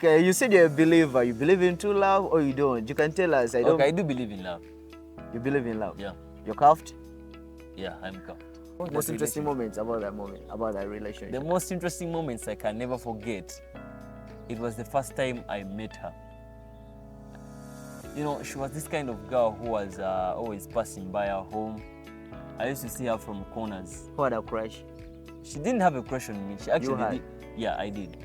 You said you're a believer. You believe in true love or you don't? You can tell us. I do believe in love. You believe in love? Yeah. You're cuffed? Yeah, I'm cuffed. Most interesting moments about that relationship? The most interesting moments I can never forget. It was the first time I met her. You know, she was this kind of girl who was always passing by our home. I used to see her from corners. Who had a crush? She didn't have a crush on me. She actually You had? did. Yeah, I did.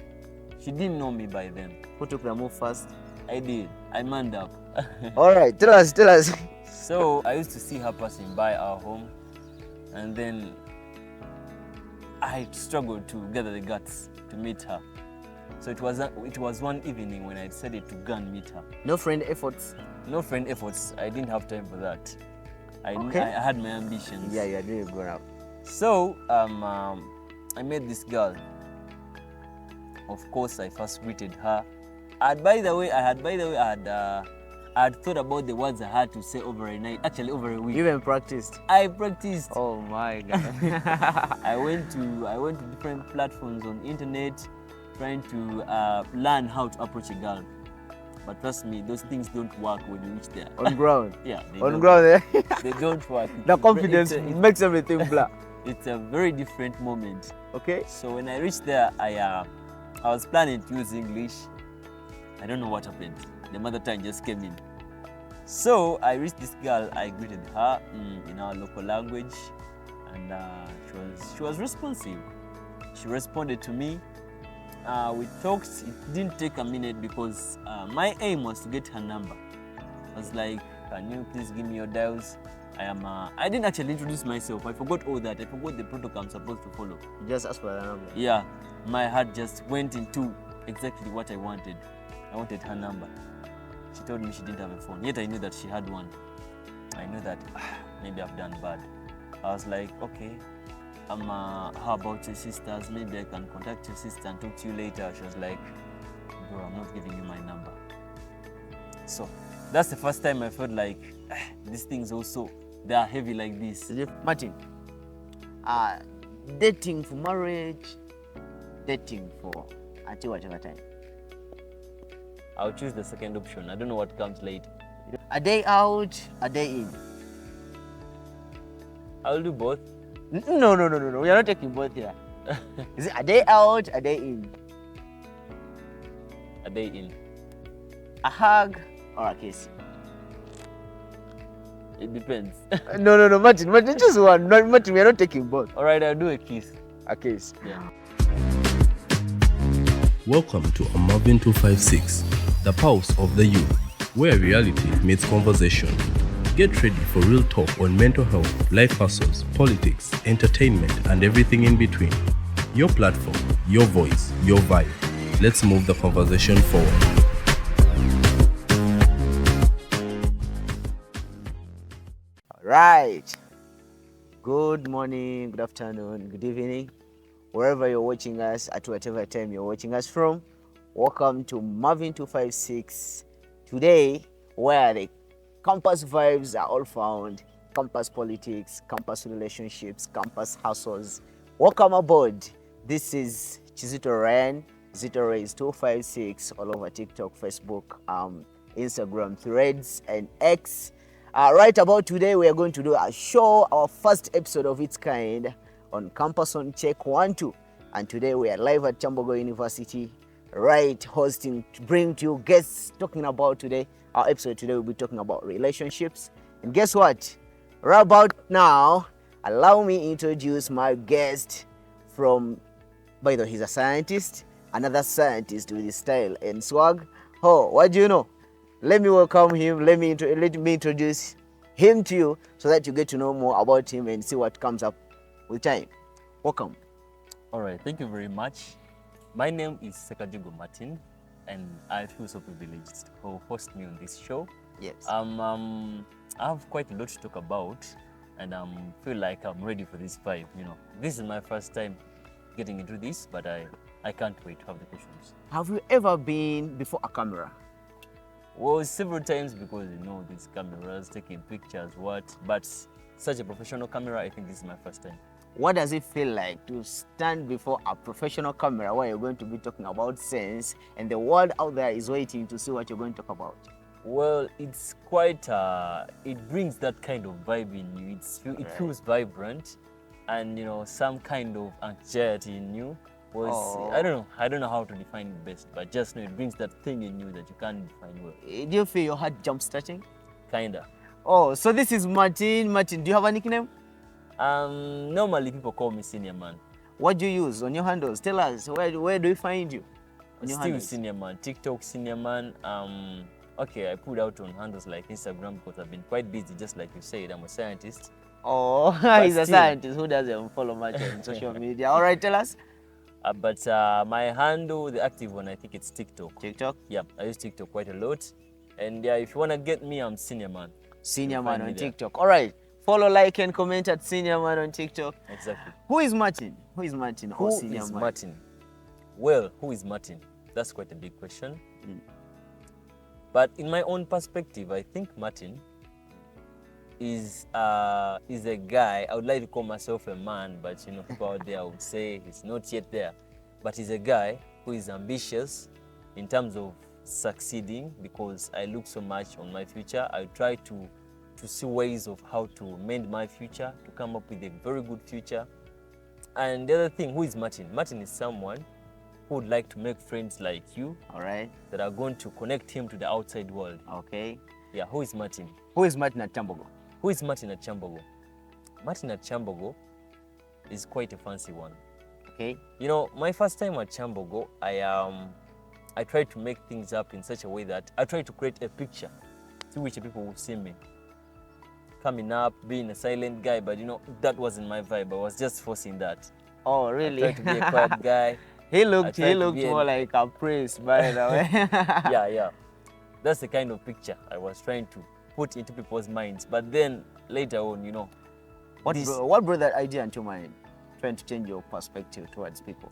She didn't know me by then. Who took the move first? I did. I manned up. All right, tell us. So I used to see her passing by our home, and then I struggled to gather the guts to meet her. So it was one evening when I decided to go and meet her. No friend efforts? No friend efforts. I didn't have time for that. I had my ambitions. Yeah, you're doing grown up. So I met this girl. Of course, I first greeted her. By the way, I had thought about the words I had to say over a night. Actually, over a week. You even practiced? I practiced. Oh my God. I went to different platforms on the internet, trying to learn how to approach a girl. But trust me, those things don't work when you reach there. On ground? Yeah. On ground, eh? They don't work. The confidence makes everything blur. It's a very different moment. Okay. So when I reached there, I was planning to use English. I don't know what happened. The mother tongue just came in. So I reached this girl. I greeted her in our local language, and she was responsive. She responded to me. We talked. It didn't take a minute because my aim was to get her number. I was like, "Can you please give me your dials?" I didn't actually introduce myself. I forgot all that. I forgot the protocol I'm supposed to follow. You just asked for the number? Yeah. My heart just went into exactly what I wanted. I wanted her number. She told me she didn't have a phone. Yet I knew that she had one. I knew that maybe I've done bad. I was like, okay, how about your sisters? Maybe I can contact your sister and talk to you later. She was like, bro, I'm not giving you my number. So that's the first time I felt like these things also, they are heavy like this. Martin, dating for marriage, dating for until whatever time? I'll choose the second option. I don't know what comes later. A day out, a day in? I'll do both. No. We are not taking both here. Is it a day out, a day in? A day in. A hug or a kiss? It depends. No, Martin, just one. No, Martin, we are not taking both. All right, I'll do a kiss. A kiss. Yeah. Welcome to Am Mavin 256, the pulse of the youth, where reality meets conversation. Get ready for real talk on mental health, life hustles, politics, entertainment, and everything in between. Your platform, your voice, your vibe. Let's move the conversation forward. Right. Good morning, good afternoon, good evening. Wherever you're watching us, at whatever time you're watching us from, welcome to Mavin 256. Today, where the campus vibes are all found, campus politics, campus relationships, campus hustles. Welcome aboard. This is Chizito Ryan, X-Rèyz 256, all over TikTok, Facebook, Instagram, Threads, and X. Right about today, we are going to do a show, our first episode of its kind on Campus on Check 1-2. And today we are live at Chambogo University, right, hosting, to bring to you guests talking about today. Our episode today will be talking about relationships. And guess what? Right about now, allow me to introduce my guest from, by the way, he's a scientist, another scientist with his style and swag. Oh, what do you know? Let me welcome him. Let me introduce him to you so that you get to know more about him and see what comes up with time. Welcome. All right, thank you very much. My name is Sekajugo Martin, and I feel so privileged to host me on this show. Yes. I have quite a lot to talk about, and I feel like I'm ready for this vibe. You know, this is my first time getting into this, but I can't wait to have the questions. Have you ever been before a camera? Well, several times, because you know these cameras taking pictures, but such a professional camera, I think this is my first time. what does it feel like to stand before a professional camera where you're going to be talking about sense and the world out there is waiting to see what you're going to talk about? Well, it's quite, it brings that kind of vibe in you. It feels vibrant, and some kind of anxiety in you. I don't know how to define it best, but just know it brings that thing in you that you can't define well. Do you feel your heart jump starting? Kinda. Oh, so this is Martin. Martin, do you have a nickname? Normally people call me Senior Man. What do you use on your handles? Tell us, where do we find you? On your Still handles? Senior Man, TikTok Senior Man. Okay, I put out on handles like Instagram because I've been quite busy, just like you said. I'm a scientist. Oh, he's a scientist who doesn't follow much on social media. All right, tell us. But my handle, the active one, I think it's TikTok. TikTok? Yeah, I use TikTok quite a lot. And yeah, if you want to get me, I'm Senior Man. Senior Man on TikTok. All right. Follow, like, and comment at Senior Man on TikTok. Exactly. Who is Martin? Who is Martin? Who is Martin? Well, who is Martin? That's quite a big question. But in my own perspective, I think Martin is a guy. I would like to call myself a man, but people out there would say he's not yet there. But he's a guy who is ambitious in terms of succeeding, because I look so much on my future. I try to see ways of how to mend my future, to come up with a very good future. And the other thing, who is Martin? Martin is someone who would like to make friends like you. All right. That are going to connect him to the outside world. Okay. Yeah, who is Martin? Who is Martin at Chambogo? Who is Martin at Chambogo? Martin at Chambogo is quite a fancy one. Okay. My first time at Chambogo, I tried to make things up in such a way that I tried to create a picture through which people will see me coming up, being a silent guy, but that wasn't my vibe. I was just forcing that. Oh, really? I tried to be a quiet guy. He looked more like a prince, by the way. Yeah. That's the kind of picture I was trying to put into people's minds. But then later on, what brought that idea into mind? Trying to change your perspective towards people.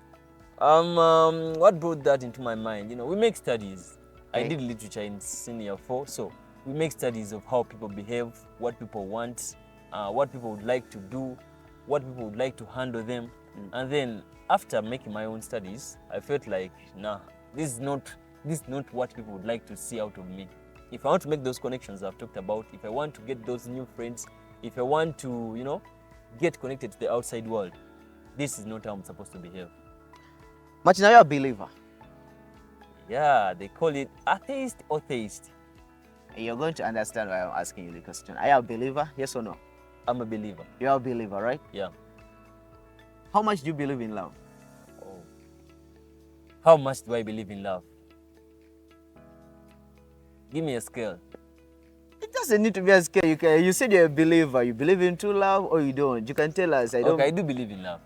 What brought that into my mind? We make studies. Okay. I did literature in senior 4, so we make studies of how people behave, what people want, what people would like to do, what people would like to handle them. And then after making my own studies, I felt like, nah, this is not what people would like to see out of me. If I want to make those connections I've talked about, if I want to get those new friends, if I want to, get connected to the outside world, this is not how I'm supposed to behave. Martin, are you a believer? Yeah, they call it atheist or theist. You're going to understand why I'm asking you the question. Are you a believer? Yes or no? I'm a believer. You're a believer, right? Yeah. How much do you believe in love? Oh. How much do I believe in love? Give me a scale. It doesn't need to be a scale. You said you're a believer. You believe in true love or you don't? You can tell us. I don't. Okay, I do believe in love.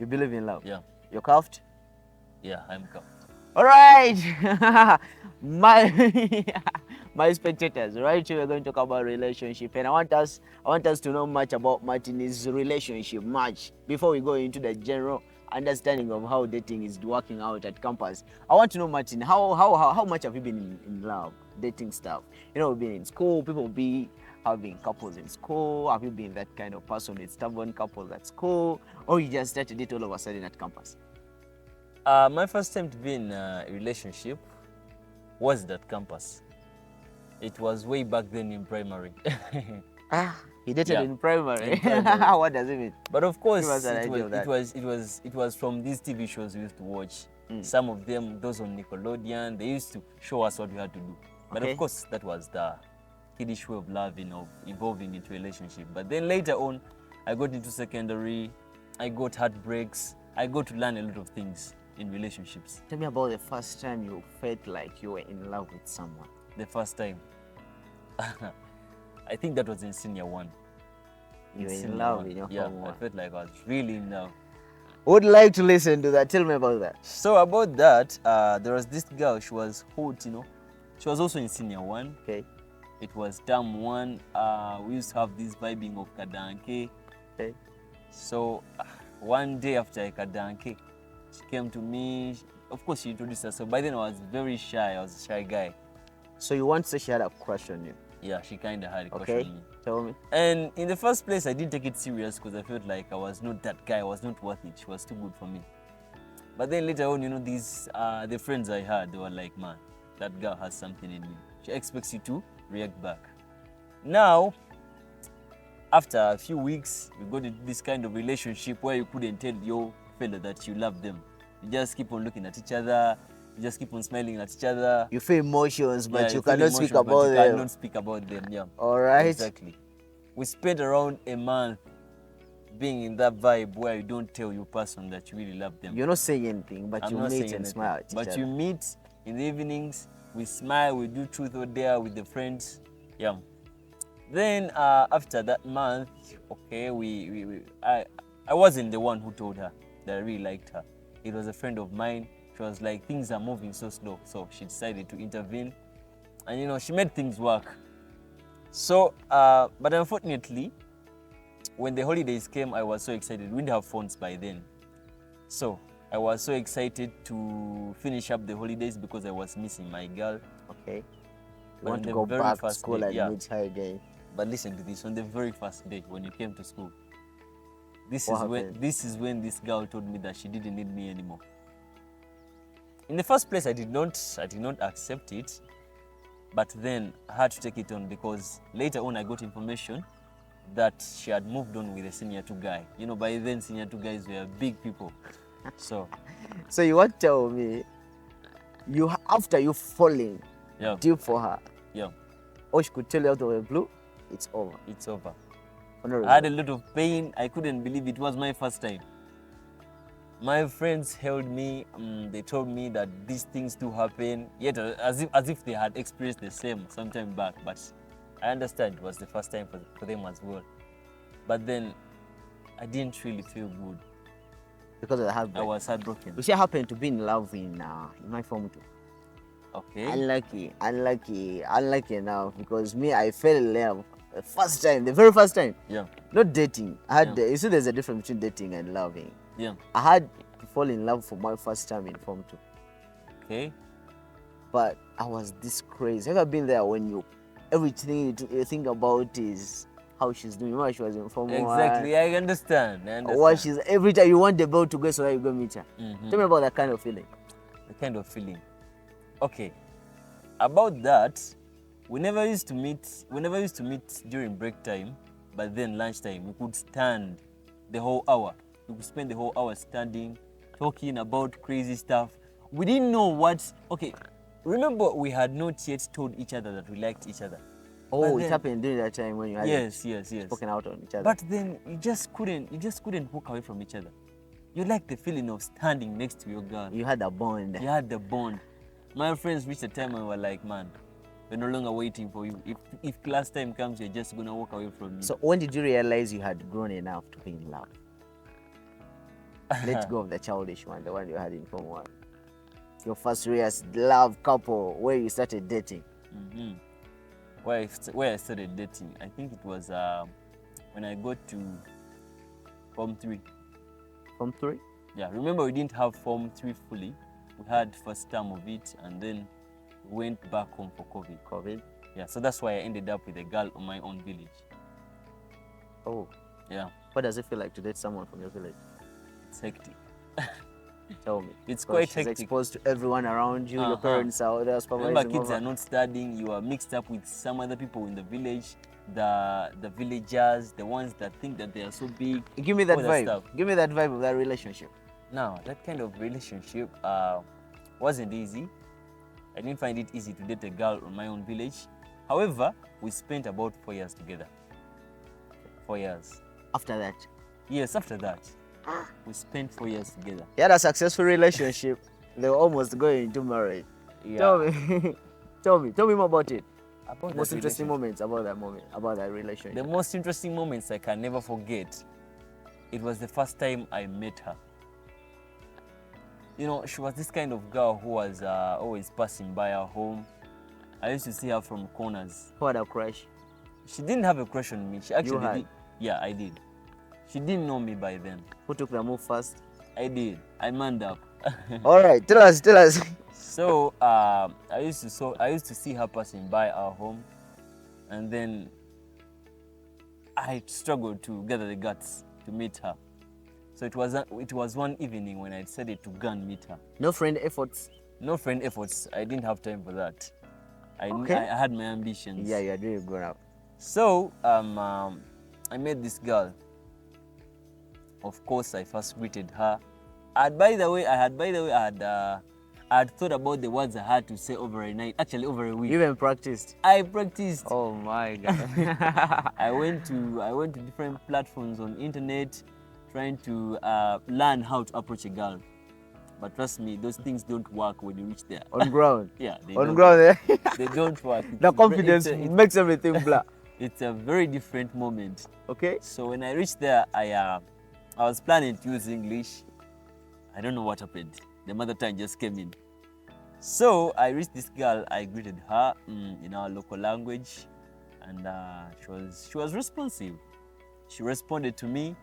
You believe in love? Yeah. You're cuffed? Yeah, I'm cuffed. All right. My spectators, right here we're going to talk about relationship, and I want us to know much about Martin's relationship much before we go into the general understanding of how dating is working out at campus. I want to know, Martin, how much have you been in love, dating stuff? We've been in school, people be having couples in school. Have you been that kind of person with stubborn couples at school, or you just started it all of a sudden at campus? My first time to be in a relationship was at campus. It was way back then in primary. He dated in primary. What does it mean? But of course, it was from these TV shows we used to watch. Some of them, those on Nickelodeon, they used to show us what we had to do. But of course, that was the kiddish way of loving, of evolving into a relationship. But then later on, I got into secondary, I got heartbreaks, I got to learn a lot of things in relationships. Tell me about the first time you felt like you were in love with someone. The first time. I think that was in senior 1. You were in love in your form 1. I felt like I was really in love. Would like to listen to that. Tell me about that. So about that, there was this girl. She was hot, She was also in senior 1. Okay. It was term 1. We used to have this vibing of kadanke. Okay. So one day after kadanke, she came to me. Of course, she introduced herself. By then, I was very shy. I was a shy guy. So you want to say she had a crush on you? Yeah, she kind of had a crush on me. Tell me. And in the first place, I didn't take it serious because I felt like I was not that guy. I was not worth it. She was too good for me. But then later on, these the friends I had, they were like, man, that girl has something in me. She expects you to react back. Now, after a few weeks, we got into this kind of relationship where you couldn't tell your fellow that you love them. You just keep on looking at each other. You just keep on smiling at each other. You feel emotions, but Yeah, you feel cannot speak emotions, but about you them. cannot speak about them. Yeah. All right. Exactly. We spent around a month being in that vibe where you don't tell your person that you really love them. You're not saying anything, but I'm you not meet saying and anything. smile at each But other. you meet in the evenings, we smile, we do truth or dare with the friends. Yeah. Then after that month, okay, I wasn't the one who told her that I really liked her. It was a friend of mine. She was like, things are moving so slow. So she decided to intervene. And she made things work. So, but unfortunately, when the holidays came, I was so excited. We didn't have phones by then. So I was so excited to finish up the holidays because I was missing my girl. Okay. You But want on to the go very back to first school day, and yeah. meet her again. But listen to this, on the very first day when you came to school, this What is when this girl told me that she didn't need me anymore. In the first place, I did not accept it, but then I had to take it on because later on I got information that she had moved on with a senior 2 guy. By then senior 2 guys were big people. So you want to tell me, after you falling yeah, deep for her, yeah, or she could tell you out of the blue, it's over. it's over. For no I had a reason. lot of pain. I couldn't believe it was my first time. My friends held me. They told me that these things do happen. Yet, as if they had experienced the same sometime back. But I understand it was the first time for them as well. But then, I didn't really feel good. Because of the heartbreak. I was heartbroken. We should happen to be in love in my form too. Okay. Unlucky enough, because me, I fell in love the very first time. Yeah. Not dating. You see, there's a difference between dating and loving. Yeah. I had to fall in love for my first time in Form 2. Okay. But I was this crazy. Have you been there when everything you think about is how she's doing? Remember she was in Form 1? Exactly. I understand. What every time you want the bell to go so that you go meet her. Mhm. Tell me about that kind of feeling. The kind of feeling. Okay. About that, we never used to meet during break time, but then lunchtime we could stand the whole hour. We could spend the whole hour standing, talking about crazy stuff. We didn't know what. Okay, remember we had not yet told each other that we liked each other. Oh, But it happened during that time when you had Yes. spoken out on each other. But then you just couldn't walk away from each other. You like the feeling of standing next to your girl. you had a bond. You had the bond. My friends reached a time when we were like, man, we're no longer waiting for you. If class time comes, you're just gonna walk away from me. So when did you realize you had grown enough to be in love? Let go of the childish one, the one you had in Form 1. Your first serious love couple where you started dating. Mhm. Where I started dating, I think it was when I got to Form 3. Form 3? Yeah, remember we didn't have Form 3 fully. We had first term of it, and then we went back home for COVID. Yeah, so that's why I ended up with a girl on my own village. Oh, Yeah, what does it feel like to date someone from your village? it's hectic. Tell me. It's Because quite she's hectic. exposed to everyone around you. Your parents are there supervising. Remember, kids over. are not studying. You are mixed up with some other people in the village, the villagers, the ones that think that they are so big. Give me that all that vibe. stuff. Give me that vibe of that relationship. Now, that kind of relationship wasn't easy. I didn't find it easy to date a girl on my own village. However, we spent about 4 years together. 4 years. After that, Yes, after that, we spent 4 years together. you had a successful relationship. They were almost going into marriage. Yeah. Tell me. Tell me more about it. About Most that interesting relationship. moments about that relationship. The most interesting moments I can never forget. It was the first time I met her. She was this kind of girl who was always passing by our home. I used to see her from corners. Who had a crush? She didn't have a crush on me. She actually had? did. Yeah, I did. She didn't know me by then. Who took the move first? I did. I manned up. All right, tell us. So I used to see her passing by our home, and then I struggled to gather the guts to meet her. So it was one evening when I decided to go and meet her. No friend efforts. No friend efforts. I didn't have time for that. Okay. I had my ambitions. Yeah, you're doing good now. So I met this girl. Of course, I first greeted her. And by the way, I had thought about the words I had to say over a night. Actually, over a week. You even practiced. I practiced. Oh my god. I went to different platforms on internet, trying to learn how to approach a girl. But trust me, those things don't work when you reach there. On ground. Yeah, they On don't ground. work. They don't work. The confidence makes everything blur. It's a very different moment. Okay. So when I reached there, I was planning to use English. I don't know what happened. The mother tongue just came in. So I reached this girl. I greeted her in our local language, and she was responsive. She responded to me.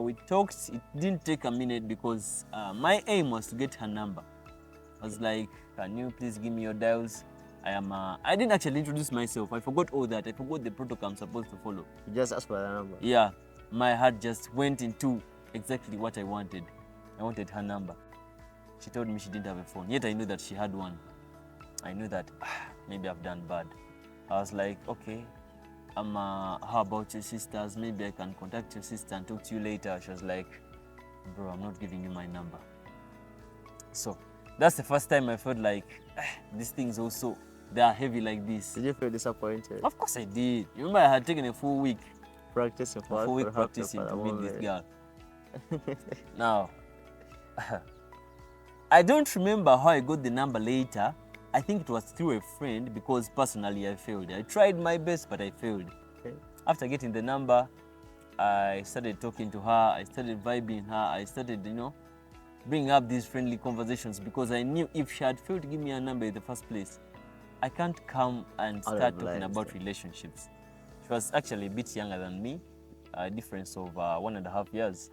We talked. It didn't take a minute because my aim was to get her number. I was like, "Can you please give me your dials?" I didn't actually introduce myself. I forgot all that. I forgot the protocol I'm supposed to follow. You just asked for the number. Yeah, my heart just went into exactly what I wanted. I wanted her number. She told me she didn't have a phone, yet I knew that she had one. I knew that maybe I've done bad. I was like, okay, how about your sisters? Maybe I can contact your sister and talk to you later. She was like, bro, I'm not giving you my number. So that's the first time I felt like these things also, they are heavy like this. Did you feel disappointed? Of course I did. Remember, I had taken a full week Practicing for a full week practicing to meet this girl. Now, I don't remember how I got the number later. I think it was through a friend because personally I failed. I tried my best, but I failed. Okay. After getting the number, I started talking to her. I started vibing her. I started, bringing up these friendly conversations because I knew if she had failed to give me a number in the first place, I can't come and start talking about relationships. She was actually a bit younger than me, a difference of 1.5 years.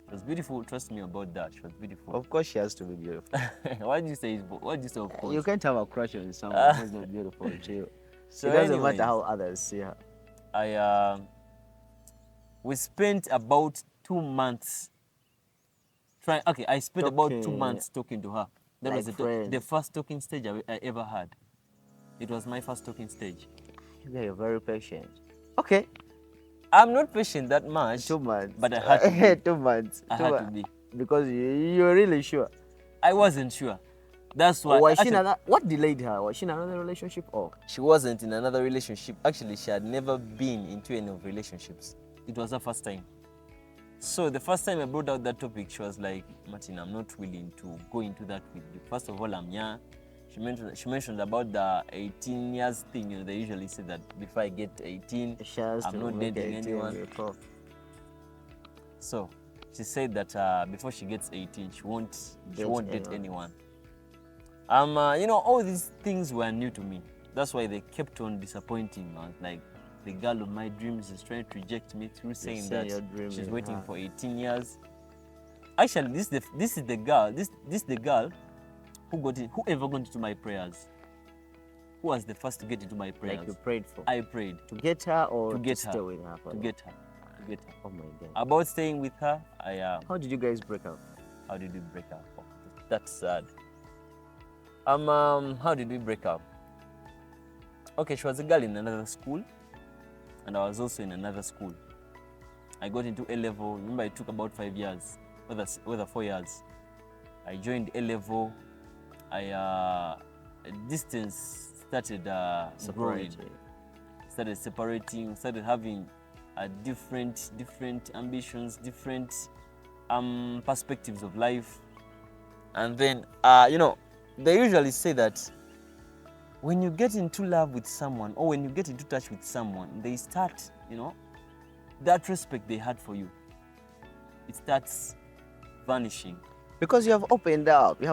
She was beautiful. Trust me about that. She was beautiful. Of course, she has to be beautiful. Why did you say? Why did you say of course? You can't have a crush on someone who's not beautiful to you. So it doesn't anyways, matter how others see her. We spent about 2 months trying. Okay, I spent about 2 months talking to her. That Like was the first talking stage I ever had. It was my first talking stage. Yeah, you're very patient. Okay. I'm not patient that much. 2 months. But I had to be. 2 months. I had to be. Because you're really sure. I wasn't sure. That's why. Was she in what delayed her? Was she in another relationship or? She wasn't in another relationship. Actually, she had never been into any of relationships. It was her first time. So the first time I brought out that topic, she was like, Martin, I'm not willing to go into that with you. First of all, I'm young. She mentioned about the 18 years thing. They usually say that before I get 18, I'm not dating anyone. So she said that before she gets 18, she won't date anyone. All these things were new to me. That's why they kept on disappointing. I was like, the girl of my dreams is trying to reject me through saying that she's waiting for 18 years. Actually, this is the girl who ever got into my prayers. Who was the first to get into my prayers? Like you prayed for? I prayed. To get her or to stay with her? To get her. Oh my God. About staying with her, How did you guys break up? How did we break up? Oh, that's sad. How did we break up? Okay, she was a girl in another school, and I was also in another school. I got into A level. Remember, it took about 5 years, whether 4 years. I joined A level. Distance started growing. Started separating. Started having different ambitions, different perspectives of life. And then, they usually say that when you get into love with someone or when you get into touch with someone, they start, that respect they had for you, it starts vanishing. Because you have opened up. It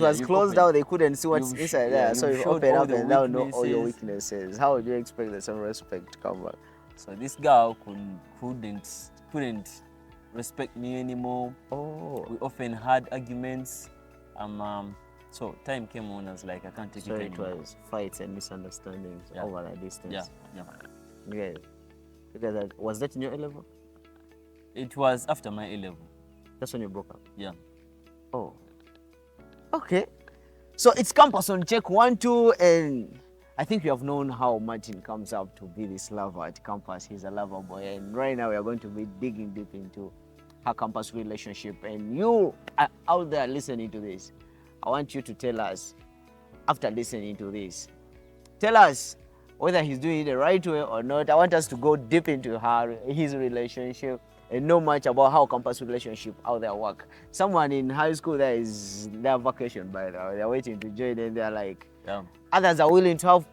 was closed down. They couldn't see what's inside there. So you opened up and now know all your weaknesses. How would you expect the same respect to come back? So this girl couldn't respect me anymore. Oh. We often had arguments. So time came on. I was like, I can't take it anymore. So it was fights and misunderstandings over the distance. Yeah. Okay. Was that in your A level? It was after my A level. That's when you broke up. Yeah. Oh. Okay. So it's campus on check 1, 2, and I think you have known how Martin comes up to be this lover at campus. He's a lover boy, and right now we are going to be digging deep into her campus relationship. And you are out there listening to this, I want you to tell us, after listening to this, tell us whether he's doing it the right way or not. I want us to go deep into his relationship and know much about how campus relationship, how they work. Someone in high school, there is their vacation, by the way. They're waiting to join, and they're like, Yeah. others are willing to have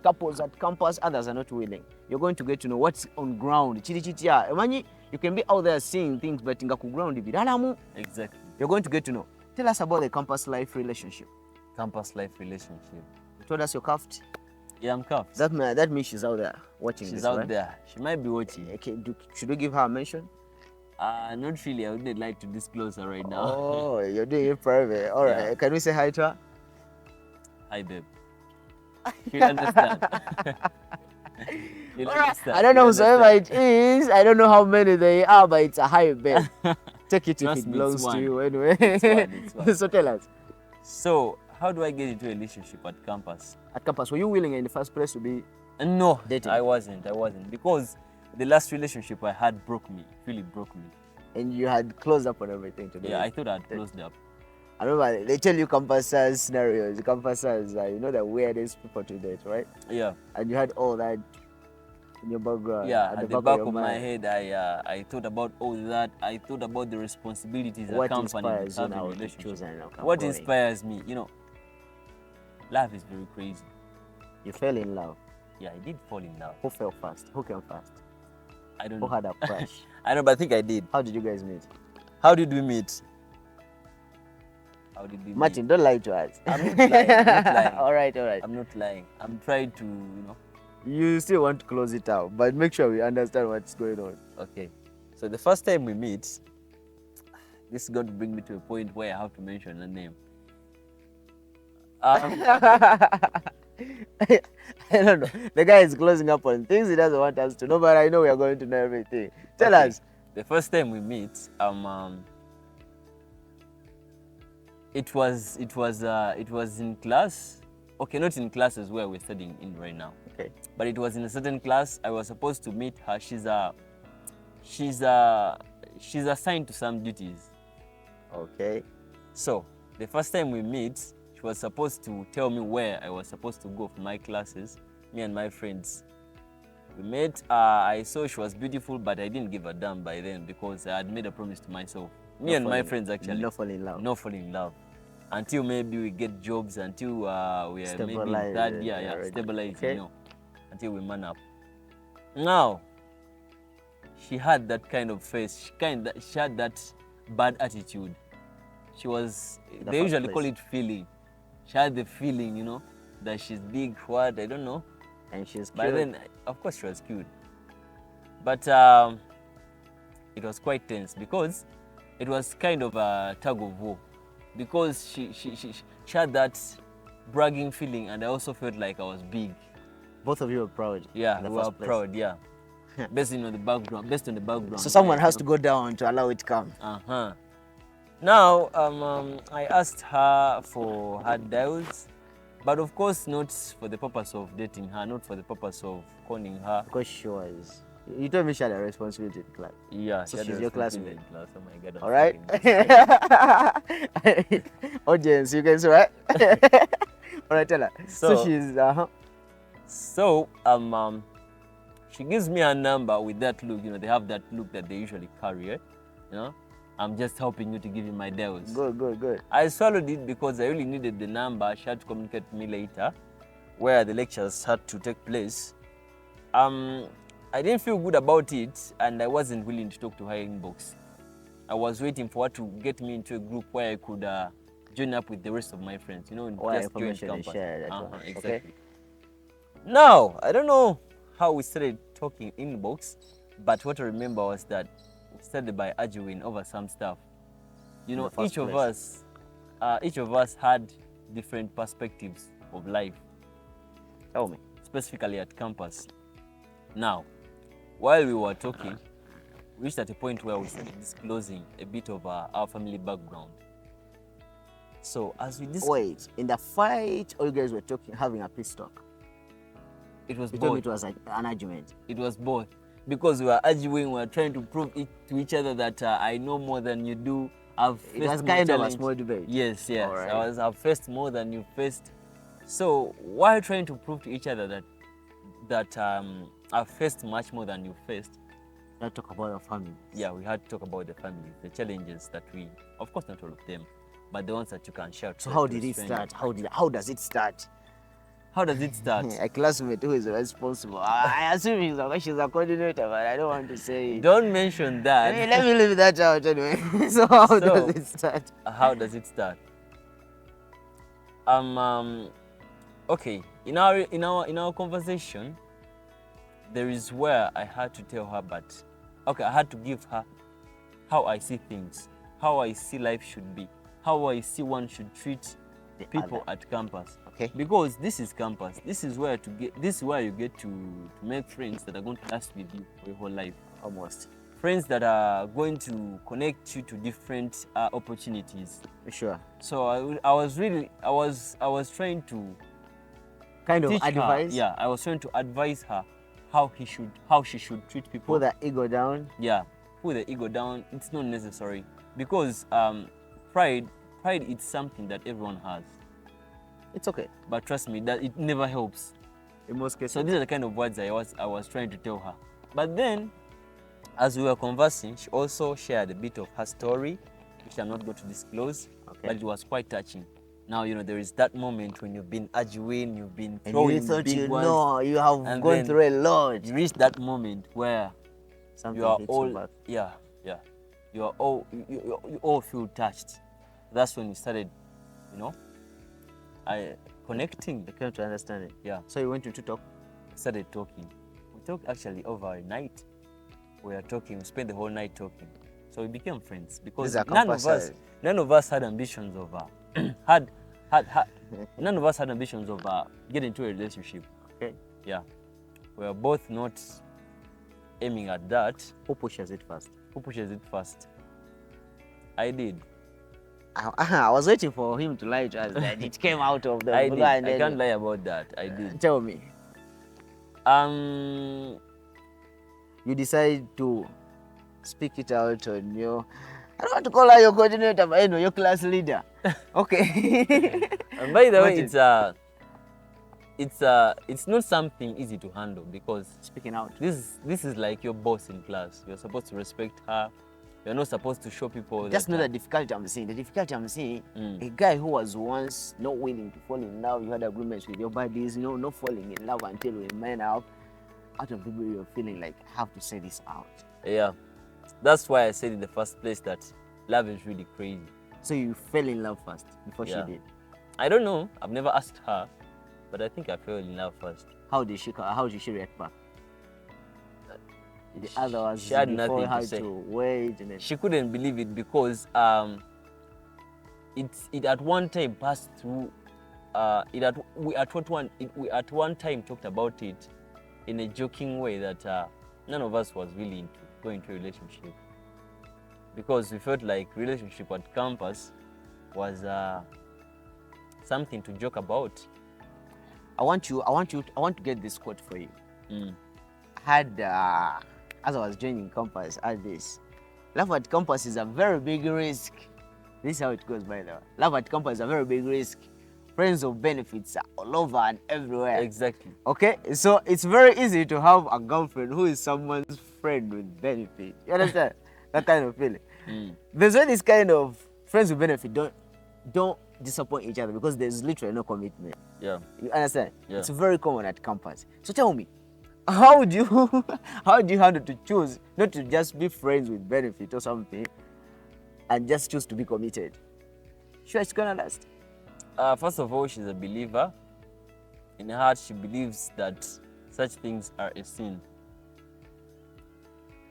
couples at campus, others are not willing. You're going to get to know what's on ground. You can be out there seeing things, but in ground, Exactly. you're going to get to know. Tell us about the campus life relationship. Campus life relationship. You told us you're cuffed. Yeah, I'm cuffed. That means she's out there watching She's this, out right? there. She might be watching. Okay, should we give her a mention? Not really. I wouldn't like to disclose her right now. Oh, you're doing it private. All right. Yeah. Can we say hi to her? Hi, babe. She'll understand. She'll All right. understand. I don't know She'll whoever it is. I don't know how many they are, but it's a high babe. Take it if Trust it me, belongs it's to one. you anyway. It's one. So tell us. So, how do I get into a relationship at campus? At campus, were you willing in the first place to be No, dating? I wasn't. Because the last relationship I had broke me. Really broke me. And you had closed up on everything to do Yeah, it? I thought I'd closed up. I remember they tell you campus scenarios. Campus the weirdest people to date, right? Yeah. And you had all that in your background. Yeah, at the back your of my mind. head, I thought about all that. I thought about the responsibilities that What accompany inspires you having a now to relationship. choose and What going? inspires me? Life is very crazy. You fell in love. Yeah, I did fall in love. Who fell first? Who came first? I don't Who know. had a crush? I know, but I think I did. How did you guys meet? How did we meet? How did we Martin, meet? don't lie to us. I'm not lying. I'm not lying. all right. I'm not lying. I'm trying to, You still want to close it out, but make sure we understand what's going on. Okay. So the first time we meet, this is going to bring me to a point where I have to mention a name. I don't know. The guy is closing up on things he doesn't want us to know, but I know we are going to know everything. Tell Okay. us. The first time we meet, it was in class. Okay, not in classes where we're studying in right now. Okay. But it was in a certain class. I was supposed to meet her. She's assigned to some duties. Okay. So the first time we meet, she was supposed to tell me where I was supposed to go for my classes. Me and my friends. We met. I saw she was beautiful, but I didn't give a damn by then because I had made a promise to myself. Me and my friends actually. Not fall in love. Not fall in love. Until maybe we get jobs, until we are maybe Stabilized, that, already. stabilized, Okay. until we man up. Now, she had that kind of face. She had that bad attitude. She was. The They first usually call place. it feeling. She had the feeling, that she's big. What I don't know. And she's By cute. then, of course, she was cute. But it was quite tense because it was kind of a tug of war. Because she had that bragging feeling, and I also felt like I was big. Both of you were proud. Yeah, in the we were first place. proud. Yeah, based on the background. So someone has to go down to allow it to come. Now, I asked her for her dials, but of course not for the purpose of dating her, not for the purpose of conning her. Because she was. You told me she had a responsibility in class. Yeah, So she had she's a your responsibility classmate. in class. Oh my God. I'm All right. fucking- Audience, you can see, right? All right, tell her. So So- she's So she gives me her number with that look. They have that look that they usually carry. I'm just helping you to give you my deals. good. I swallowed it because I really needed the number. She had to communicate with me later, where the lectures had to take place. I didn't feel good about it, and I wasn't willing to talk to her inbox. I was waiting for her to get me into a group where I could join up with the rest of my friends. And Where just join information is campus. shared. That one, Exactly. okay? Now, I don't know how we started talking inbox, but what I remember was that we started by arguing over some stuff. the first Each of place. each of us had different perspectives of life, Tell me. specifically at campus. Now, while we were talking, we reached at a point where we started disclosing a bit of our family background. So as we discussed, Wait, in the fight, all you guys were talking, having a peace talk. it was You told me both. it was like an argument. It was both. Because we were arguing, we were trying to prove it to each other that I know more than you do. I've It faced was more kind of a challenge. small debate. Yes, yes. Alright. I've faced more than you faced. So while trying to prove to each other that I've faced much more than you faced, Let's talk about your family. yeah, we had to talk about the family, the challenges that we, of course, not all of them, but the ones that you can share. So how did it start? How does it start? How does it start? A classmate who is responsible. I assume she's a coordinator, but I don't want to say it. Don't mention that. Let me leave that out anyway. So how does it start? How does it start? Okay. In our conversation, there is where I had to tell her, but okay, I had to give her how I see things, how I see life should be, how I see one should treat The people other. at campus. Okay. Because this is campus. This is where you get to make friends that are going to last with you for your whole life. Almost. Friends that are going to connect you to different opportunities. Sure. So I was trying to Kind of teach advice. her. Yeah, I was trying to advise her how she should treat people. Put the ego down. Yeah, put the ego down. It's not necessary because pride is something that everyone has. It's okay. But trust me, that it never helps. In most cases. So these are the kind of words I was trying to tell her. But then, as we were conversing, she also shared a bit of her story, which I'm not going to disclose, Okay. but it was quite touching. Now, there is that moment when you've been arguing, you've been And throwing you thought big you words, know, you have and gone then through a lot. you reach that moment where Something you are hits all, you back. yeah, you are all, you all feel touched. That's when we started, connecting. I came to understand it. Yeah, So you went into talk. started talking. We talked actually over a night. We were talking. We spent the whole night talking. So we became friends because These are none campus of us had ambitions of none of us had ambitions of getting into a relationship. Okay. Yeah, we are both not aiming at that. Who pushes it first? Who pushes it first? I did. I was waiting for him to lie to us that it came out of the I blue did. and I then- can't lie about that. I did. Tell me. You decide to speak it out on your, I don't want to call her your coordinator, but your class leader. Okay. And by the way, What it's not something easy to handle because Speaking out. this is like your boss in class. You're supposed to respect her. You're not supposed to show people. Just know that, the difficulty I'm seeing. The difficulty I'm seeing, Mm. a guy who was once not willing to fall in love, you had agreements with your buddies, not falling in love until we man up. Out of the blue, you're feeling like, I have to say this out. Yeah, that's why I said in the first place that love is really crazy. So you fell in love first before Yeah. she did. I don't know. I've never asked her, but I think I fell in love first. How did she react back? The other was She had before nothing to had say. to wait and then She couldn't believe it because it at one time passed through. We at one time talked about it in a joking way that none of us was really into going to a relationship because we felt like relationship at campus was something to joke about. I want to get this quote for you. Mm. I had as I was joining campus, I had this. Love at campus is a very big risk. This is how it goes, by the way. Love at campus is a very big risk. Friends of benefits are all over and everywhere. Exactly. Okay, so it's very easy to have a girlfriend who is someone's friend with benefit. You understand? That kind of feeling. Mm. There's when this kind of friends with benefit don't disappoint each other because there's literally no commitment. Yeah. You understand? Yeah. It's very common at campus. So tell me, how do you handle to choose not to just be friends with benefit or something and just choose to be committed? Sure, it's gonna last. First of all, she's a believer. In her heart, she believes that such things are a sin.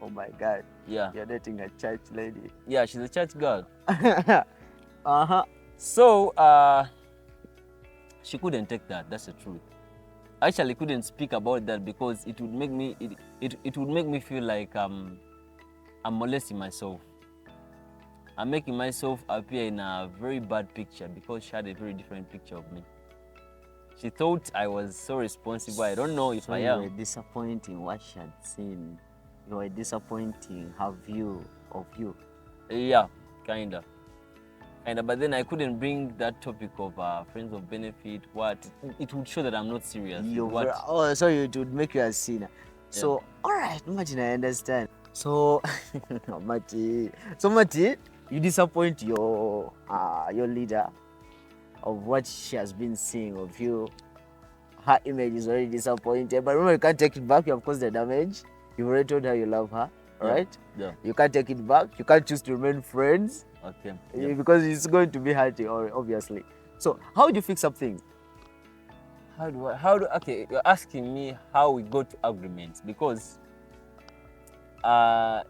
Oh my God, Yeah. you're dating a church lady. Yeah, she's a church girl. Uh-huh. So, she couldn't take that. That's the truth. actually couldn't speak about that because it would make me it would make me feel like I'm molesting myself. I'm making myself appear in a very bad picture because she had a very different picture of me. She thought I was so responsible. I don't know if I You am. were disappointing what she had seen. You were disappointing her view of you. Yeah, kinda. But then I couldn't bring that topic of friends of benefit. What it would show that I'm not serious. So it would make you a sinner. So all right, imagine I understand. So Mati, you disappoint your leader of what she has been seeing of you. Her image is already disappointed, but remember you can't take it back. You have caused the damage. You've already told her you love her, right? Yeah. You can't take it back. You can't choose to remain friends. Okay. Because it's going to be hurting, obviously. So how do you fix up things? Okay, you're asking me how we go to agreements because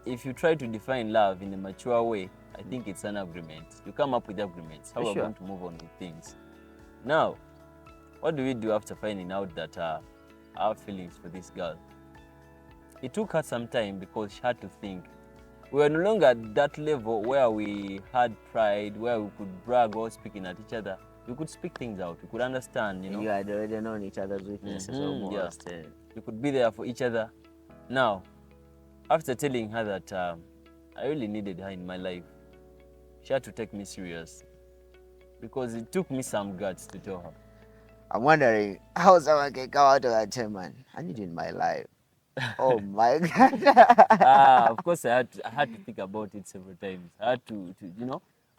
if you try to define love in a mature way, I think it's an agreement. You come up with agreements, how we're going to move on with things. Now, what do we do after finding out that our feelings for this girl? It took her some time because she had to think. We were no longer at that level where we had pride, where we could brag or speaking at each other. We could speak things out. We could understand, you know. You had already known each other's weaknesses almost. Yeah. We could be there for each other. Now, after telling her that I really needed her in my life, she had to take me serious because it took me some guts to tell her. I'm wondering how someone can come out of that time, man. I need you in my life. Oh my God. Of course, I had to think about it several times. I had to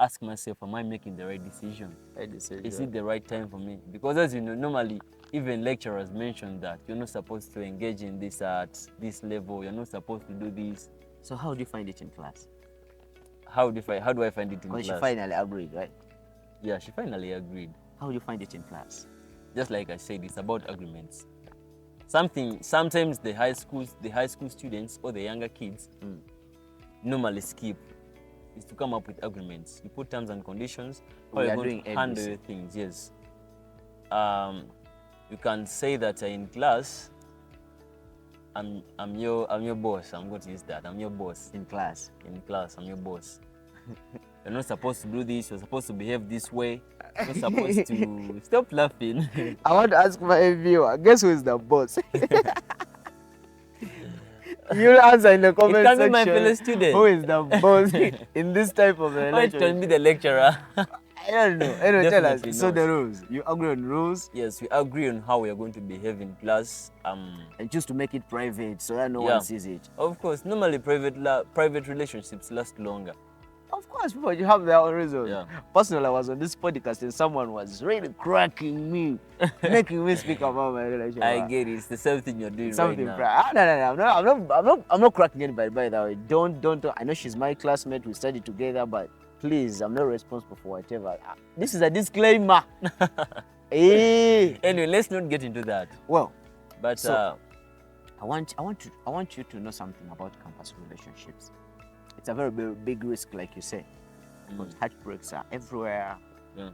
ask myself, am I making the right decision? Is it the right time for me? Because as you know, normally, even lecturers mention that you're not supposed to engage in this at this level. You're not supposed to do this. So how do you find it in class? How do I find it in class? She finally agreed, right? Yeah, she finally agreed. How do you find it in class? Just like I said, it's about agreements. Sometimes the high school students or the younger kids normally skip is to come up with agreements. You put terms and conditions. How you're going to handle your things. Yes. You can say that in class, I'm your boss. I'm going to use that. I'm your boss. In class, I'm your boss. You're not supposed to do this. You're supposed to behave this way. You're not supposed to stop laughing. I want to ask my viewer. Guess who is the boss? You'll answer in the comment section. It can be my fellow student. Who is the boss in this type of relationship? It can be the lecturer. I don't know. Anyway, tell us. So the rules. You agree on rules? Yes, we agree on how we are going to behave in class. And choose to make it private so that no one sees it. Of course, normally private relationships last longer. Of course, people, you have their own reasons. Yeah. Personally, I was on this podcast and someone was really cracking me, making me speak about my relationship. I get it. It's the same thing you're doing right now. No, I'm not cracking anybody, by the way. Don't. I know she's my classmate. We studied together, but please, I'm not responsible for whatever. This is a disclaimer. Hey. Anyway, let's not get into that. Well, but so, I want you to know something about campus relationships. It's a very big risk, like you say, because heartbreaks are everywhere. Yeah.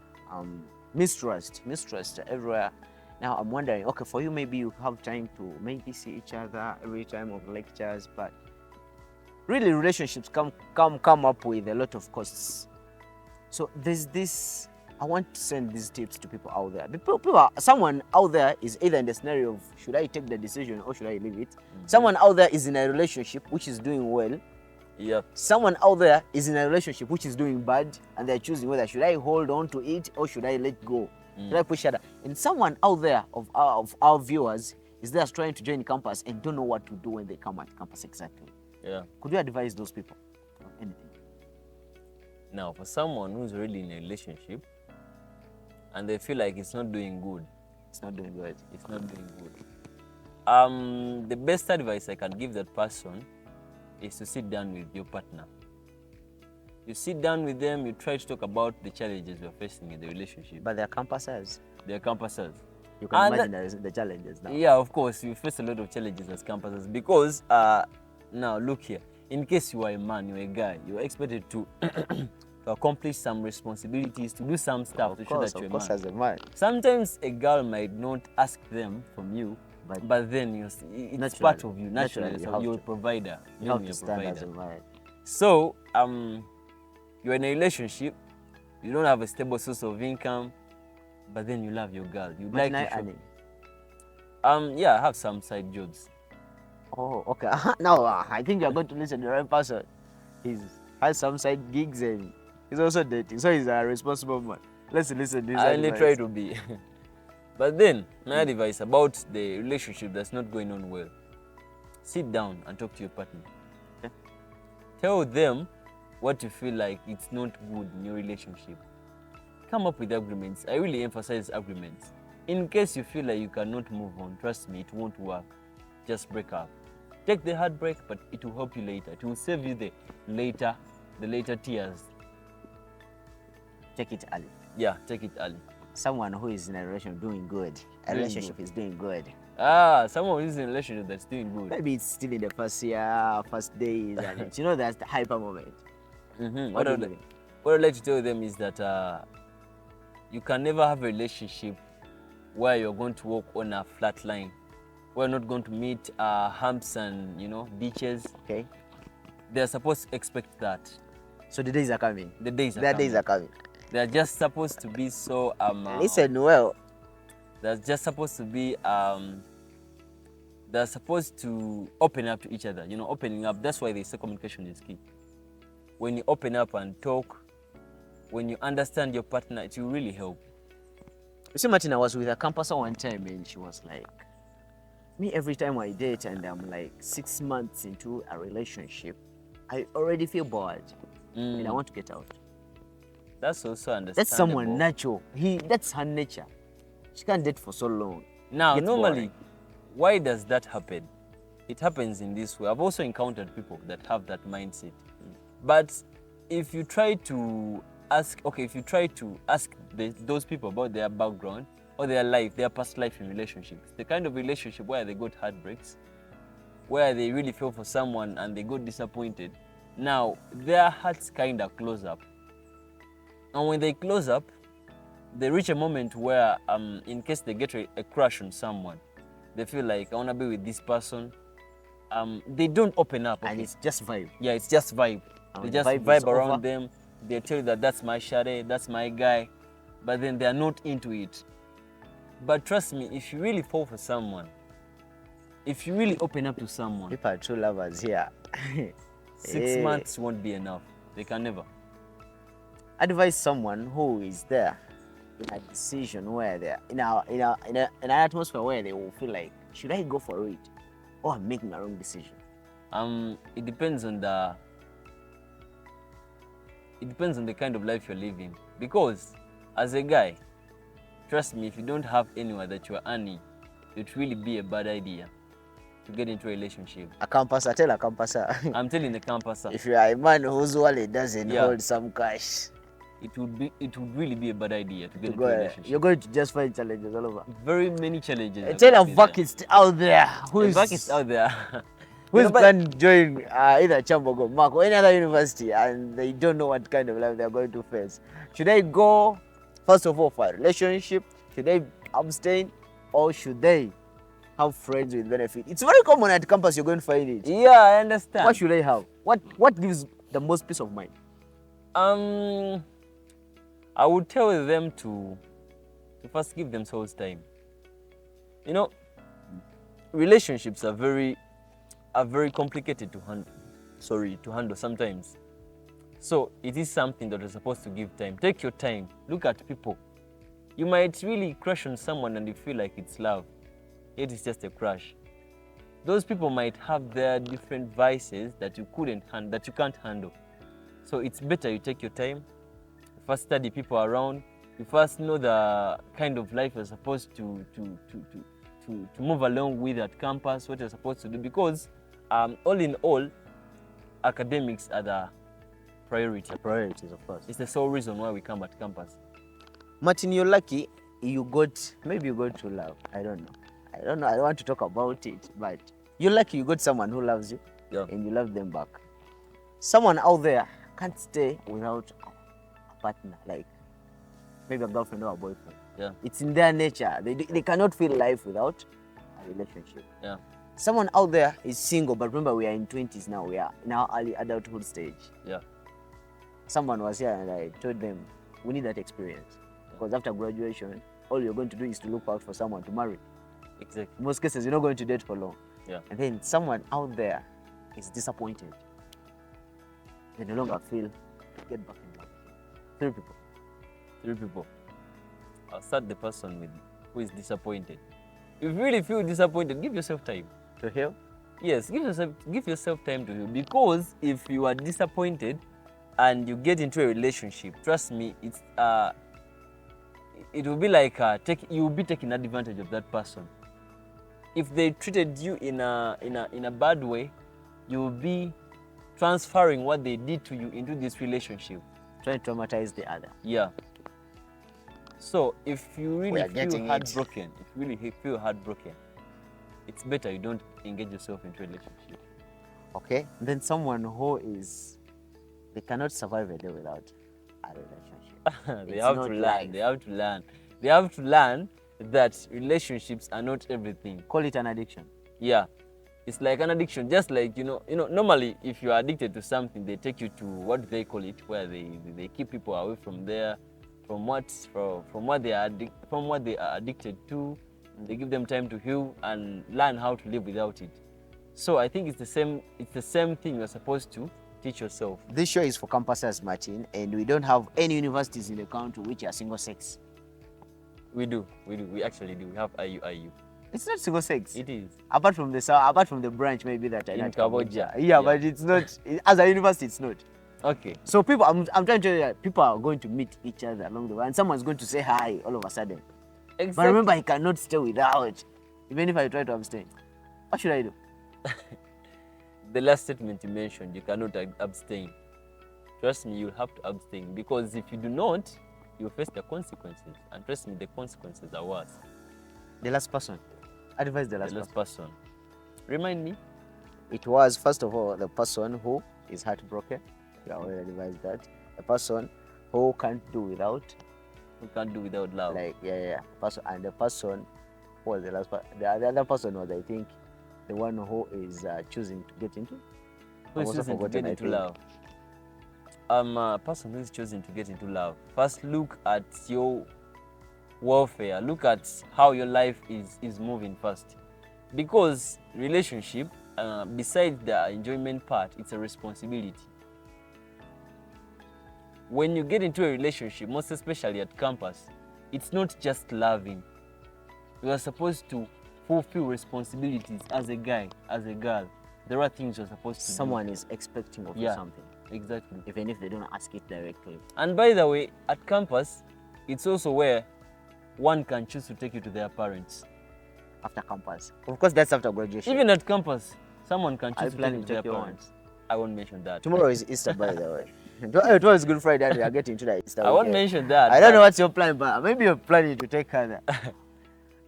Mistrust everywhere. Now I'm wondering, okay, for you maybe you have time to maybe see each other every time of lectures, but really relationships come up with a lot of costs. So there's this. I want to send these tips to people out there. Someone out there is either in the scenario of should I take the decision or should I leave it. Someone out there is in a relationship which is doing well. Yep. Someone out there is in a relationship which is doing bad and they're choosing whether should I hold on to it or should I let go. Should I push it? And someone out there of our viewers is there trying to join campus and don't know what to do when they come at campus exactly. Yeah. Could you advise those people on anything? Now, for someone who's really in a relationship and they feel like it's not doing good, the best advice I can give that person is to sit down with your partner. You sit down with them, you try to talk about the challenges you're facing in the relationship. But they're campusers. They're campusers. You can imagine the challenges now. Yeah, of course, you face a lot of challenges as campusers because, now look here, in case you are a man, you're a guy, you're expected to to accomplish some responsibilities, to do some stuff to show that you're of course, a man. as a man. Sometimes a girl might not ask them from you, but then you see, it's Naturally. part of you. Naturally, Naturally, you so have you're a to. provider. You Then have you're to a stand as provider. a man. So, you're in a relationship, you don't have a stable source of income, but then you love your girl. You like to show. earning. Yeah, I have some side jobs. Oh, okay. Now I think you're going to listen to the right person. He has some side gigs and he's also dating, so he's a responsible man. Let's listen to this I only advice. try to be. But then, my advice about the relationship that's not going on well: sit down and talk to your partner. Okay. Tell them what you feel like it's not good in your relationship. Come up with agreements. I really emphasize agreements. In case you feel like you cannot move on, trust me, it won't work. Just break up. Take the heartbreak, but it will help you later. It will save you the later tears. Take it early. Yeah, take it early. Someone who is in a relationship doing good. A Doing relationship is doing good. Someone who's in a relationship that's doing good. Maybe it's still in the first year, first days, and it's, that's the hyper moment. What I'd like to tell them is that you can never have a relationship where you're going to walk on a flat line. We're not going to meet humps and beaches. Okay. They're supposed to expect that. So the days are coming. The days are Their coming. days are coming. They're just supposed to be so Listen well. They're just supposed to be they're supposed to open up to each other. Opening up. That's why they say communication is key. When you open up and talk, when you understand your partner, it will really help. You see, Martina was with a campus one time and she was like, me every time I date and I'm like 6 months into a relationship, I already feel bored and I want to get out. That's also understandable. That's someone natural. That's her nature. She can't date for so long. Now, Gets normally, boring. why does that happen? It happens in this way. I've also encountered people that have that mindset. But if you try to ask those people about their background or their life, their past life in relationships, the kind of relationship where they got heartbreaks, where they really feel for someone and they got disappointed, now their hearts kind of close up. And when they close up, they reach a moment where, in case they get a crush on someone, they feel like, I want to be with this person. They don't open up. And it's just vibe. Yeah, it's just vibe. And They when just the vibe is vibe around over, them. They tell you that that's my shade, that's my guy, but then they're not into it. But trust me, if you really fall for someone, if you really open up to someone, People are true lovers here. 6 months won't be enough. They can never. Advise someone who is there in a decision where they're in an atmosphere where they will feel like, should I go for it or I'm making a wrong decision? It depends on the kind of life you're living. Because as a guy, trust me, if you don't have anyone that you're earning, it would really be a bad idea to get into a relationship. A campusser, tell a campusser. I'm telling the campus, If you are a man whose wallet doesn't Yeah. hold some cash, it would really be a bad idea to get to into a go, relationship. you're going to just find challenges all over. Very many challenges. are Tell going a to be vacancy out there there. A vacancy out there. who's but- planning to join either Chambogo, Mark, or any other university, and they don't know what kind of life they're going to face. Should they go, first of all, for a relationship? Should they abstain? Or should they have friends with benefit? It's very common at campus, you're going to find it. Yeah, I understand. What should they have? What gives the most peace of mind? I would tell them to first give themselves time. Relationships are very complicated to handle sometimes. So it is something that you're supposed to give time. Take your time. Look at people. You might really crush on someone and you feel like it's love. It is just a crush. Those people might have their different vices that you can't handle. So it's better you take your time. You first study people around. You first know the kind of life you're supposed to move along with at campus, what you're supposed to do. Because all in all, academics are the priority. Priorities, of course. It's the sole reason why we come at campus. Martin, you're lucky maybe you got true love. I don't know. I don't want to talk about it, but you're lucky you got someone who loves you, Yeah. and you love them back. Someone out there can't stay without partner, like maybe a girlfriend or a boyfriend. Yeah. It's in their nature. They cannot feel life without a relationship. Yeah. Someone out there is single, but remember we are in 20s now. We are in our early adulthood stage. Yeah. Someone was here and I told them we need that experience because after graduation, all you're going to do is to look out for someone to marry. Exactly. In most cases, you're not going to date for long. Yeah. And then someone out there is disappointed. They no longer feel to get back in love. 3 people. 3 people. I'll start the person with who is disappointed. If you really feel disappointed, give yourself time To heal? Yes, give yourself time to heal. Because if you are disappointed and you get into a relationship, trust me, it will be like you will be taking advantage of that person. If they treated you in a bad way, you will be transferring what they did to you into this relationship. Trying to traumatize the other. Yeah. So if you really feel getting it. heartbroken, if you really feel heartbroken, it's better you don't engage yourself into a relationship. Okay? Then someone who they cannot survive a day without a relationship. They It's have not to learn. life. They have to learn. They have to learn that relationships are not everything. Call it an addiction. Yeah. It's like an addiction. Just like, normally if you are addicted to something, they take you to, what do they call it, where they keep people away from there, from what they are addicted to. They give them time to heal and learn how to live without it. So I think it's the same thing you're supposed to teach yourself. This show is for campuses, Martin, and we don't have any universities in the country which are single sex. We do. We actually do. We have IU. It's not single sex. It is. Apart from the branch maybe that I In know. Cambodia. Yeah, but it's not. As a university, it's not. Okay. So people, I'm trying to tell you that people are going to meet each other along the way, and someone's going to say hi all of a sudden. Exactly. But remember, he cannot stay without. Even if I try to abstain, what should I do? The last statement you mentioned, you cannot abstain. Trust me, you'll have to abstain, because if you do not, you'll face the consequences. And trust me, the consequences are worse. The last person. Advise the last person. Remind me. It was, first of all, the person who is heartbroken. You already advised that. The person who can't do without. Who can't do without love. Like, person, and the person who was the last person. The other person was, I think, the one who is choosing to get into. Who is choosing to get into love? A person who is choosing to get into love. First, look at your welfare. Look at how your life is moving first. Because relationship, besides the enjoyment part, it's a responsibility. When you get into a relationship, most especially at campus, it's not just loving. You are supposed to fulfill responsibilities as a guy, as a girl. There are things you're supposed to do. Someone is expecting of you something. Exactly. Even if they don't ask it directly. And by the way, at campus, it's also where one can choose to take you to their parents. After campus. Of course, that's after graduation. Even at campus, someone can choose to take planning you to to their take your parents. I won't mention that. Tomorrow is Easter, by the way. Tomorrow is Good Friday, and we are getting to that Easter. I won't mention that. I don't know what's your plan, but maybe you're planning to take her there.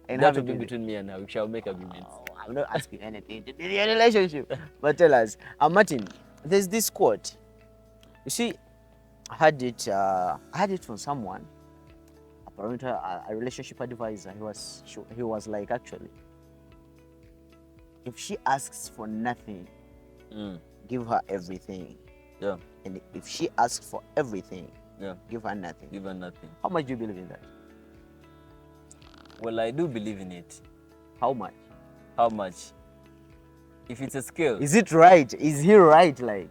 And that will be between me and her. We shall make agreements. Oh, I'm not asking anything to do with your relationship. But tell us, Martin, there's this quote. You see, I had it from someone, apparently a relationship advisor. He was like, actually, if she asks for nothing, give her everything. Yeah. And if she asks for everything, give her nothing. Give her nothing. How much do you believe in that? Well, I do believe in it. How much? How much? If it's a skill. Is it right? Is he right? Like,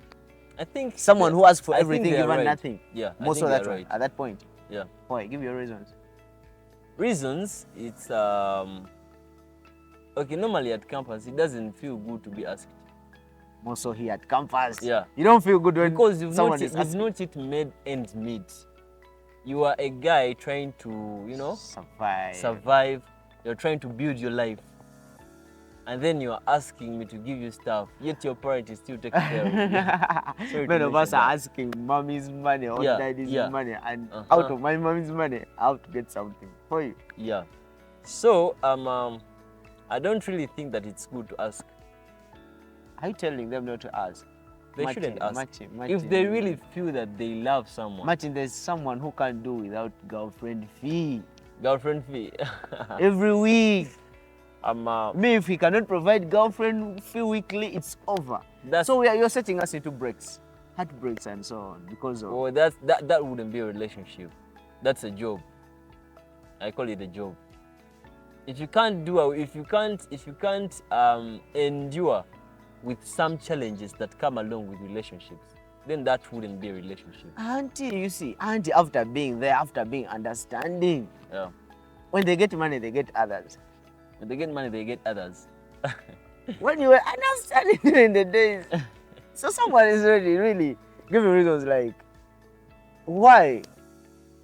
I think someone who asks for everything, give her right. nothing. Yeah. Most of that right. At that point. Yeah. Why? Give your reasons. Reasons, it's okay, normally at campus it doesn't feel good to be asked. More so here at campus. Yeah. You don't feel good when because you've someone not yet made ends meet. You are a guy trying to, survive. You're trying to build your life. And then you are asking me to give you stuff, yet your parent is still taking care of you. Many of us are asking mommy's money or daddy's money, and out of my mommy's money, I have to get something for you. Yeah. So, I don't really think that it's good to ask. Are you telling them not to ask? They shouldn't ask. If they really feel that they love someone. Martin, there's someone who can't do without girlfriend fee. Girlfriend fee. Every week. Me, if he cannot provide girlfriend fee weekly, it's over. So you're setting us into breaks, heartbreaks and so on because of. Oh, that wouldn't be a relationship. That's a job. I call it a job. If you can't endure with some challenges that come along with relationships, then that wouldn't be a relationship. Auntie, after being there, after being understanding. Yeah. When they get money, they get others. When they get money, they get others. When you were understanding during the days. So someone is really giving reasons like, why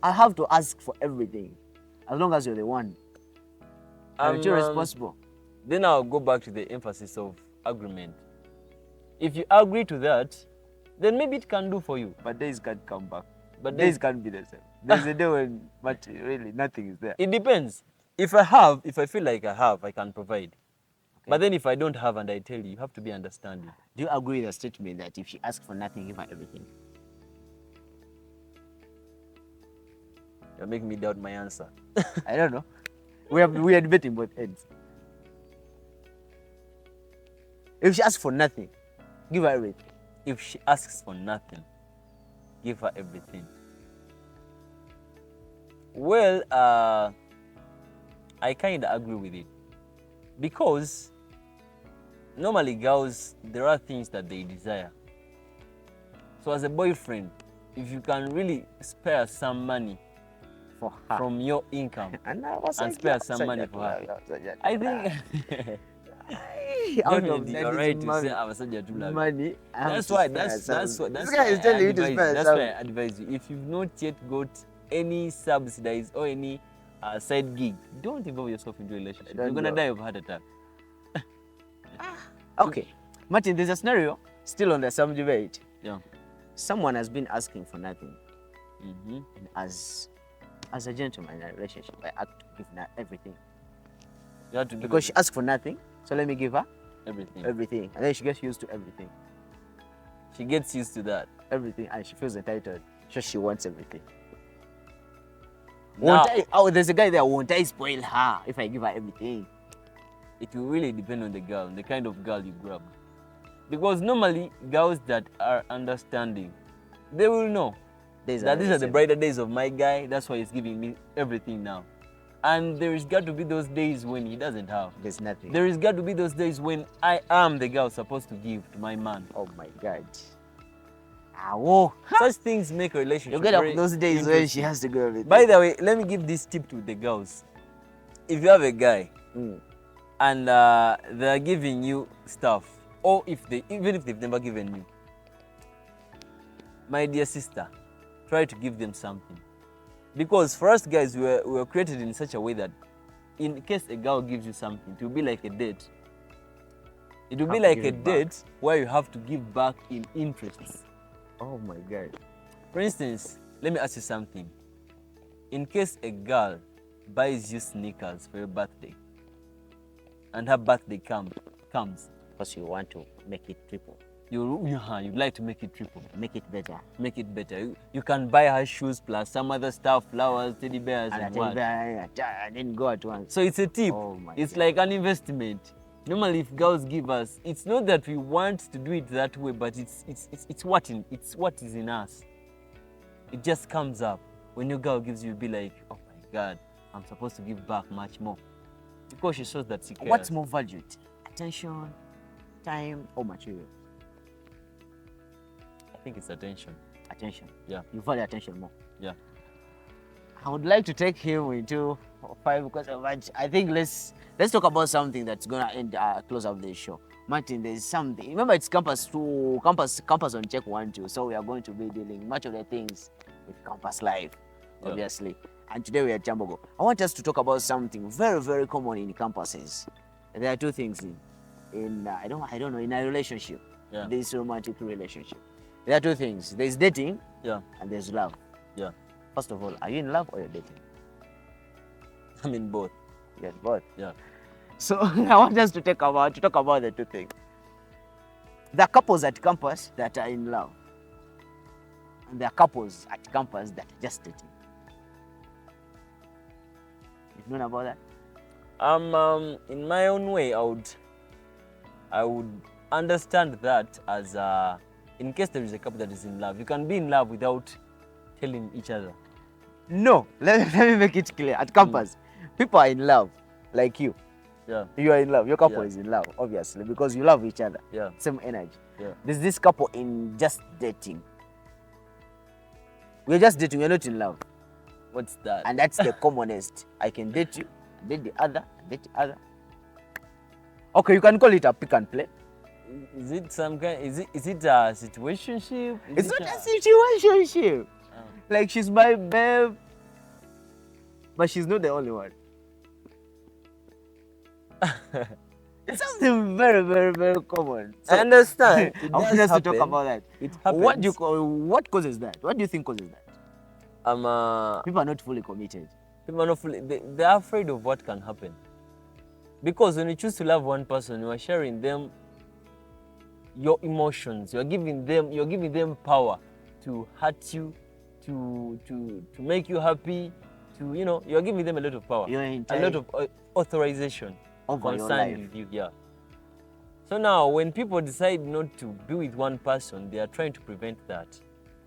I have to ask for everything as long as you're the one. And you're responsible. Then I'll go back to the emphasis of agreement. If you agree to that, then maybe it can do for you. But days can't come back. But days can't be the same. There's a day when really nothing is there. It depends. If I feel like I can provide. Okay. But then if I don't have and I tell you have to be understanding. Do you agree with the statement that if she asks for nothing, give her everything? You're making me doubt my answer. I don't know. We are debating both ends. If she asks for nothing, give her everything. If she asks for nothing, give her everything. Well, I kind of agree with it. Because normally girls, there are things that they desire. So as a boyfriend, if you can really spare some money for her from your income and spare some money for her, I think out of you're right to say money. That's why this guy is telling you to spare. That's why I advise you. If you've not yet got any subsidies or any side gig, don't involve yourself into a relationship. You're gonna die of a heart attack. Okay, Martin, there's a scenario still on the same debate. Yeah. Someone has been asking for nothing, and as a gentleman in a relationship, I have to give her everything. You have to give because she asked for nothing, so let me give her everything, and then she gets used to everything. She gets used to that everything, and she feels entitled. So she wants everything. Now, there's a guy there. Won't I spoil her if I give her everything? It will really depend on the girl, the kind of girl you grab. Because normally, girls that are understanding, they will know that these are the brighter days of my guy. That's why he's giving me everything now. And there is got to be those days when he doesn't have. There's nothing. There is got to be those days when I am the girl supposed to give to my man. Oh my God. Such things make a relationship. You get up those days when she has to go with it. By the way, let me give this tip to the girls. If you have a guy and they're giving you stuff, or even if they've never given you, my dear sister, try to give them something. Because for us guys, we were created in such a way that in case a girl gives you something, it will be like a date. It will be like a date where you have to give back in interest. Oh my God. For instance, let me ask you something. In case a girl buys you sneakers for your birthday, and her birthday comes, because you want to make it triple. You'd like to make it triple. Make it better. Make it better. You can buy her shoes plus some other stuff, flowers, teddy bears, and what. And then go at once. So it's a tip. Oh my it's God. like an investment. Normally, if girls give us, it's not that we want to do it that way, but it's what is in us. It just comes up. When your girl gives you, be like, oh my God, I'm supposed to give back much more. Because she shows that she cares. What's more valued? Attention, time, or material? I think it's attention. Attention. Yeah. You value attention more. Yeah. I would like to take him into 5 because of that. I think let's talk about something that's gonna end close up the show. Martin, there's something. Remember, it's campus on check 1, 2. So we are going to be dealing much of the things with campus life, obviously. And today we are at Jambogo. I want us to talk about something very, very common in campuses. There are 2 things in I don't know, in a relationship. Yeah. This romantic relationship. There are 2 things. There's dating. Yeah. And there's love. Yeah. First of all, are you in love or you're dating? I'm in both. Yes, both. Yeah. So I want us to talk about the 2 things. There are couples at campus that are in love. And there are couples at campus that are just dating. You've known about that? In my own way, I would understand that as in case there is a couple that is in love, you can be in love without telling each other. No, let me make it clear. At campus, people are in love, like you. Yeah. You are in love. Your couple Yeah. is in love, obviously, because you love each other. Yeah. Same energy. Yeah. There's this couple in just dating. We're just dating. We're not in love, What's that? and that's the commonest. I can date you, date the other, date the other. Okay, you can call it a pick and play. Is it some kind? Is it a situationship? It's not a situationship. Oh. Like she's my babe, but she's not the only one. It's something very, very, very common. I understand. It I want does us to talk happen. about that. It What causes that? What do you think causes that? People People are not fully committed. are not fully. They are afraid of what can happen. Because when you choose to love one person, you are sharing them your emotions. You're giving them power to hurt you, to make you happy. You're giving them a lot of power, Your a entire lot of authorization over your concerned life. with you. Yeah. So now, when people decide not to be with one person, they are trying to prevent that.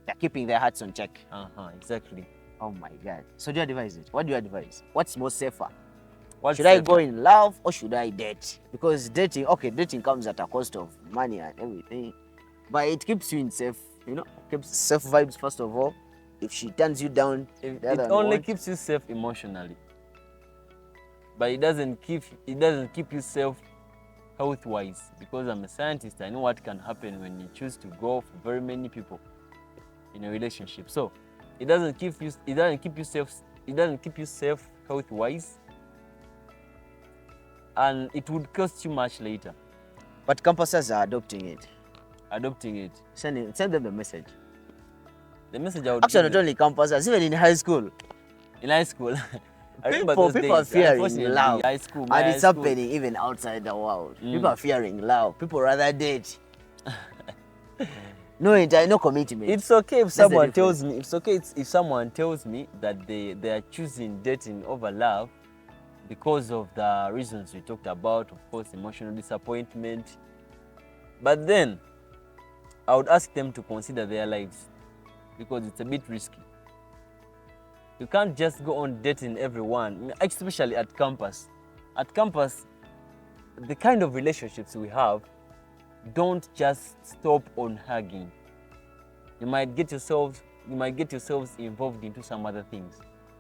They're keeping their hearts on check. Exactly. Oh my God. So do you advise it? What do you advise? What's more safer? What's Should I safer? go in love or should I date? Because dating comes at a cost of money and everything. But it keeps you in safe, keeps safe vibes first of all. If she turns you down, It the other only one. keeps you safe emotionally, but it doesn't keep you safe health-wise. Because I'm a scientist, I know what can happen when you choose to go for very many people in a relationship. So it doesn't keep you safe health-wise, and it would cost you much later. But campuses are adopting it. Send Send them the message. the message I would Actually, give not only campuses, even in high school. in high school. I remember People those are days. fearing Unfortunately, love. high school, And my it's high school- happening even outside the world. People are fearing love. People rather date. No commitment. It's okay if That's the someone difference. tells me. It's okay if someone tells me that they are choosing dating over love because of the reasons we talked about, of course, emotional disappointment. But then, I would ask them to consider their lives because it's a bit risky. You can't just go on dating everyone, especially at campus. At campus, the kind of relationships we have don't just stop on hugging. You might get yourselves involved into some other things.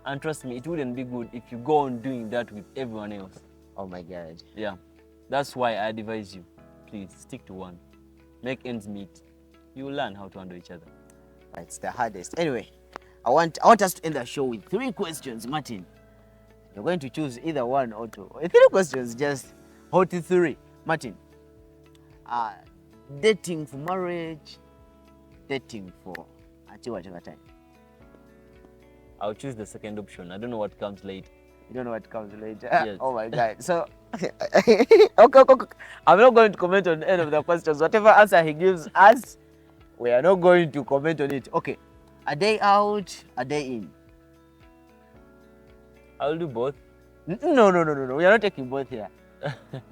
And trust me, it wouldn't be good if you go on doing that with everyone else. Oh my God. Yeah. That's why I advise you, please stick to one. Make ends meet. You will learn how to handle each other. It's the hardest. Anyway, I want us to end the show with 3 questions, Martin. You're going to choose either 1 or 2. 3 questions, just hot 3. Martin, dating for marriage, dating for until whatever time. I'll choose the second option. I don't know what comes late. You don't know what comes later. Yes. Oh my God. So, okay. I'm not going to comment on any of the questions. Whatever answer he gives us, we are not going to comment on it. Okay. A day out, a day in. I'll do both. No. We are not taking both here.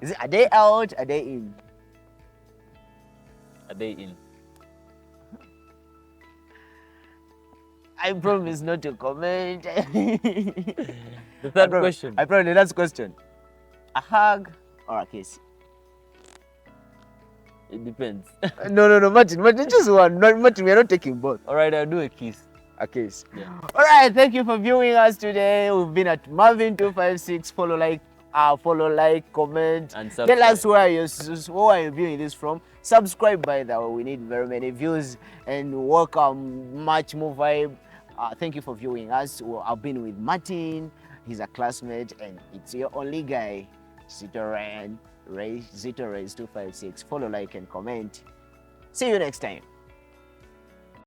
Is it a day out, a day in? A day in. I promise not to comment. The third question. I promise the last question. A hug or a kiss? It depends. No, Martin, choose one. No, Martin, we are not taking both. All right, I'll do a kiss. A kiss. Yeah. All right, thank you for viewing us today. We've been at Mavin 256. Follow, like, comment. And Tell subscribe. us where are you viewing this from. Subscribe, by the way. We need very many views and welcome much more vibe. Thank you for viewing us. Well, I've been with Martin. He's a classmate, and it's your only guy, X-Rèyz 256. Follow, like, and comment. See you next time.